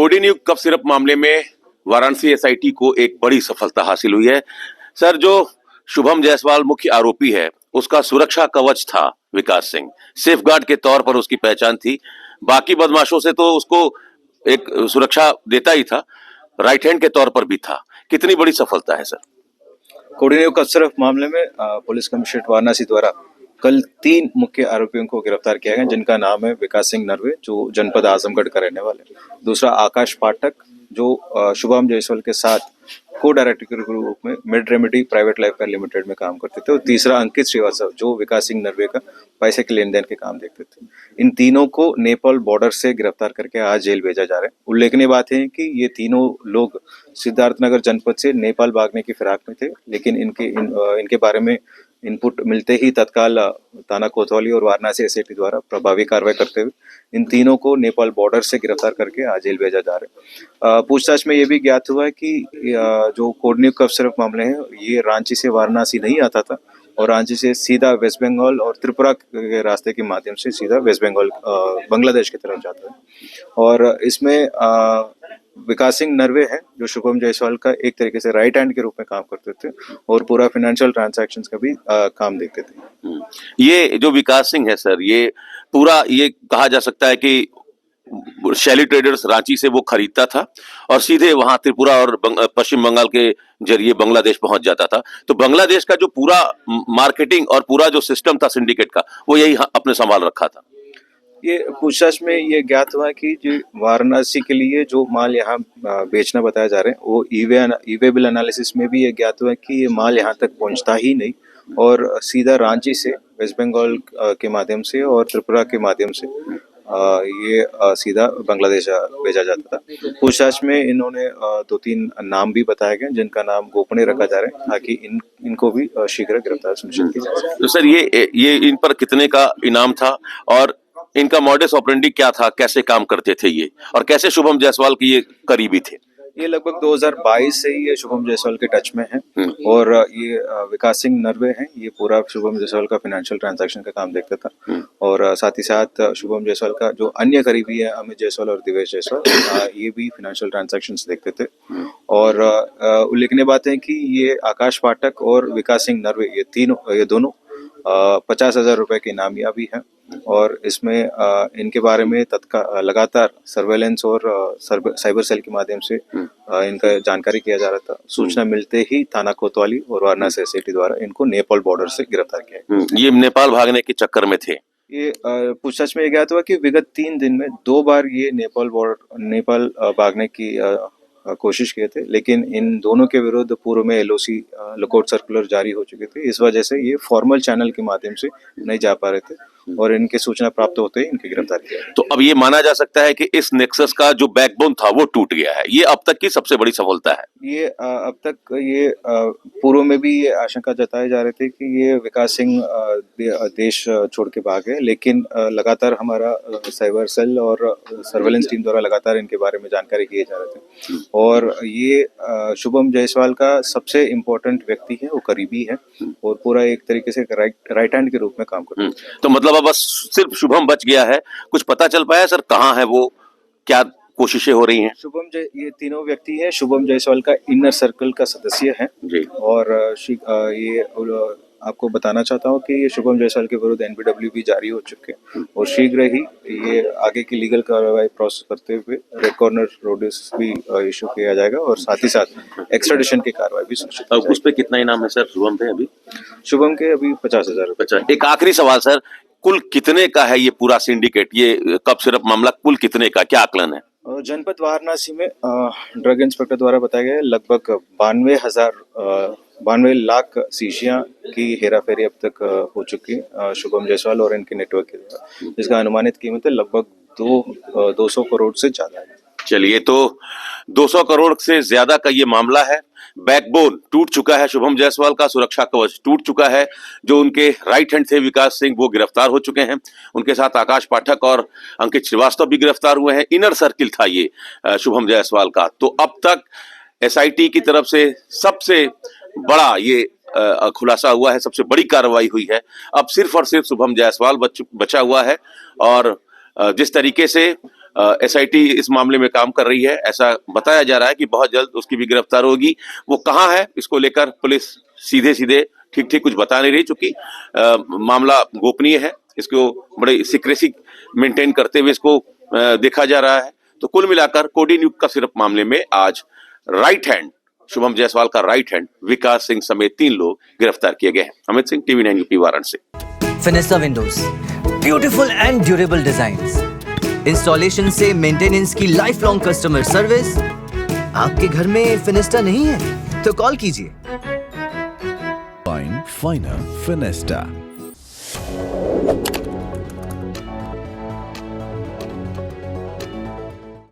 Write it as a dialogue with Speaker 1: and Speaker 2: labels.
Speaker 1: कोडिन्यू cough syrup मामले में Varanasi SIT को एक बड़ी सफलता हासिल हुई है। सर, जो शुभम जायसवाल मुख्य आरोपी है, उसका सुरक्षा कवच था विकास सिंह, सेफगार्ड के तौर पर उसकी पहचान थी। बाकी बदमाशों से तो उसको एक सुरक्षा देता ही था, राइट हैंड के तौर पर भी था। कितनी बड़ी सफलता है सर?
Speaker 2: कोडिन्यू कफ सिरप मामले में पुलिस कमिश्नरेट वाराणसी द्वारा कल 3 मुख्य आरोपियों को गिरफ्तार किया गया, जिनका नाम है विकास सिंह नरवे, जो जनपद आजमगढ़ का रहने वाले, दूसरा आकाश पाठक, जो शुभम जायसवाल के साथ को डायरेक्टर के रूप में mid remedy private life care limited में काम करते थे, और तीसरा अंकित श्रीवास्तव, जो विकास सिंह नरवे का पैसे के लेन देन के काम देखते थे। इन तीनों को नेपाल बॉर्डर से गिरफ्तार करके आज जेल भेजा जा रहा है। उल्लेखनीय बात है कि ये तीनों लोग सिद्धार्थनगर जनपद से नेपाल भागने की फिराक में थे, लेकिन इनके बारे में इनपुट मिलते ही तत्काल थाना कोतवाली और वाराणसी एसआईटी द्वारा प्रभावी कार्रवाई करते हुए इन तीनों को नेपाल बॉर्डर से गिरफ्तार करके आज जेल भेजा जा रहा है। पूछताछ में ये भी ज्ञात हुआ है कि जो कोडिन्यू कफ सिरप मामले हैं, ये रांची से वाराणसी नहीं आता था, और रांची से सीधा वेस्ट बंगाल और त्रिपुरा के रास्ते के माध्यम से सीधा वेस्ट बंगाल बांग्लादेश की तरफ जाता है। और इसमें विकास सिंह नरवे है, जो शुभम जायसवाल का एक तरीके से राइट हैंड के रूप में काम करते थे और पूरा फाइनेंशियल ट्रांजैक्शंस का भी काम देखते थे।
Speaker 1: ये जो विकास सिंह है सर, ये पूरा ये कहा जा सकता है कि शैली ट्रेडर्स रांची से वो खरीदता था और सीधे वहां त्रिपुरा और पश्चिम बंगाल के जरिए बांग्लादेश पहुंच जाता था। तो बांग्लादेश का जो पूरा मार्केटिंग और पूरा जो सिस्टम था सिंडिकेट का, वो यही अपने संभाल रखा था।
Speaker 2: ये पूछताछ में ये ज्ञात हुआ कि जो वाराणसी के लिए जो माल यहाँ बेचना बताया जा रहा है, वो ईवे बिल एनालिसिस में भी ये ज्ञात हुआ कि ये माल यहाँ तक पहुँचता ही नहीं और सीधा रांची से वेस्ट बंगाल के माध्यम से और त्रिपुरा के माध्यम से ये सीधा बांग्लादेश भेजा जाता था। पूछताछ में इन्होंने 2-3 नाम भी बताए गए, जिनका नाम गोपनीय रखा जा रहा है, ताकि इनको भी शीघ्र गिरफ्तार सुनिश्चित किया जाए।
Speaker 1: तो सर, ये इन पर कितने का इनाम था और इनका मॉडस ऑपरेंडी क्या था, कैसे काम करते थे ये, और कैसे शुभम जायसवाल के ये करीबी थे?
Speaker 2: ये लगभग 2022 से ही ये शुभम जायसवाल के टच में है, और ये विकास सिंह नरवे हैं, ये पूरा शुभम जायसवाल का फाइनेंशियल ट्रांजैक्शन का काम देखता था। और साथ ही साथ शुभम जायसवाल का जो अन्य करीबी है अमित जायसवाल और दिवेश जायसवाल, ये भी फाइनेंशियल ट्रांजैक्शंस देखते थे। और उल्लेखनीय बात है कि ये आकाश पाठक और विकास सिंह नरवे, ये दोनों 50,000 रुपए के इनामिया भी है, और इसमें इनके बारे में लगातार सर्वेलेंस और साइबर सेल के माध्यम से इनका जानकारी किया जा रहा था। सूचना मिलते ही थाना कोतवाली और वाराणसी एसआईटी द्वारा इनको नेपाल बॉर्डर से गिरफ्तार किया।
Speaker 1: ये नेपाल भागने के चक्कर में थे।
Speaker 2: ये पूछताछ में ज्ञात हुआ कि विगत 3 दिन में 2 बार ये नेपाल भागने की कोशिश किए थे, लेकिन इन दोनों के विरुद्ध पूर्व में एलओसी लुकआउट सर्कुलर जारी हो चुके थे। इस वजह से ये फॉर्मल चैनल के माध्यम से नहीं जा पा रहे थे, और इनके सूचना प्राप्त होते ही इनकी गिरफ्तार किया।
Speaker 1: तो अब ये माना जा सकता है कि इस नेक्सस का जो बैकबोन था वो टूट गया है। ये अब तक की सबसे बड़ी सफलता है।
Speaker 2: ये अब तक ये पूर्व में भी ये आशंका जताए जा रहे थे कि ये विकास सिंह देश छोड़ के भागे, लेकिन लगातार हमारा साइबर सेल और सर्वेलेंस टीम द्वारा लगातार इनके बारे में जानकारी किए जा रहे थे। और ये शुभम जायसवाल का सबसे इम्पोर्टेंट व्यक्ति है, वो करीबी है, और पूरा एक तरीके से राइट हैंड के रूप में काम करते हैं।
Speaker 1: तो मतलब अब बस सिर्फ शुभम बच गया है। कुछ पता चल पाया सर, कहाँ है वो, क्या कोशिशें हो रही हैं?
Speaker 2: ये तीनों व्यक्ति हैं, शुभम जायसवाल का इनर सर्कल का सदस्य है जी। और ये आपको बताना चाहता हूँ कि ये शुभम जायसवाल के विरुद्ध एनबीडब्ल्यू भी जारी हो चुके हैं, और शीघ्र ही ये आगे की लीगल कार्रवाई प्रोसेस करते हुए रेड कॉर्नर नोटिस भी इशू किया जाएगा, और साथ ही साथ एक्स्ट्राडिशन की कार्रवाई भी सुनिश्चित।
Speaker 1: उस पे कितना इनाम है सर शुभम पे अभी?
Speaker 2: शुभम के अभी 50,000 रुपए।
Speaker 1: एक आखिरी सवाल सर, कुल कितने का है ये पूरा सिंडिकेट, ये कफ सिरप मामला कुल कितने का, क्या आकलन है?
Speaker 2: जनपद वाराणसी में ड्रग इंस्पेक्टर द्वारा बताया गया है लगभग 92 लाख शीशियां की हेराफेरी अब तक हो चुकी है शुभम जायसवाल और इनके नेटवर्क के द्वारा, जिसका अनुमानित कीमत है लगभग 200 करोड़ से ज्यादा है।
Speaker 1: चलिए, तो 200 करोड़ से ज्यादा का ये मामला है। बैकबोन टूट चुका है शुभम जायसवाल का, सुरक्षा कवच टूट चुका है। जो उनके राइट हैंड थे विकास सिंह, वो गिरफ्तार हो चुके हैं। उनके साथ आकाश पाठक और अंकित श्रीवास्तव भी गिरफ्तार हुए हैं। इनर सर्किल था ये शुभम जायसवाल का। तो अब तक एसआईटी की तरफ से सबसे बड़ा ये खुलासा हुआ है, सबसे बड़ी कार्रवाई हुई है। अब सिर्फ और सिर्फ शुभम जायसवाल बचा हुआ है, और जिस तरीके से एसआईटी इस मामले में काम कर रही है। ऐसा बताया जा रहा है कि बहुत जल्द उसकी भी गिरफ्तार होगी। वो कहाँ है इसको लेकर पुलिस सीधे सीधे ठीक ठीक कुछ बता नहीं रही, चूंकि मामला गोपनीय है। इसको बड़े सीक्रेसी मेंटेन करते हुए इसको देखा जा रहा है। तो कुल मिलाकर कोडी नियुक्त का सिर्फ मामले में आज राइट हैंड शुभम जायसवाल का राइट हैंड विकास सिंह समेत 3 लोग गिरफ्तार किए गए हैं। Amit Singh, TV 9 UP, Varanasi.
Speaker 3: Fenesta windows, beautiful and durable designs, installation से मेंटेनेंस की लाइफ लॉन्ग कस्टमर सर्विस। आपके घर में फिनिस्टा नहीं है तो कॉल कीजिए।
Speaker 4: Find Finer Finesta.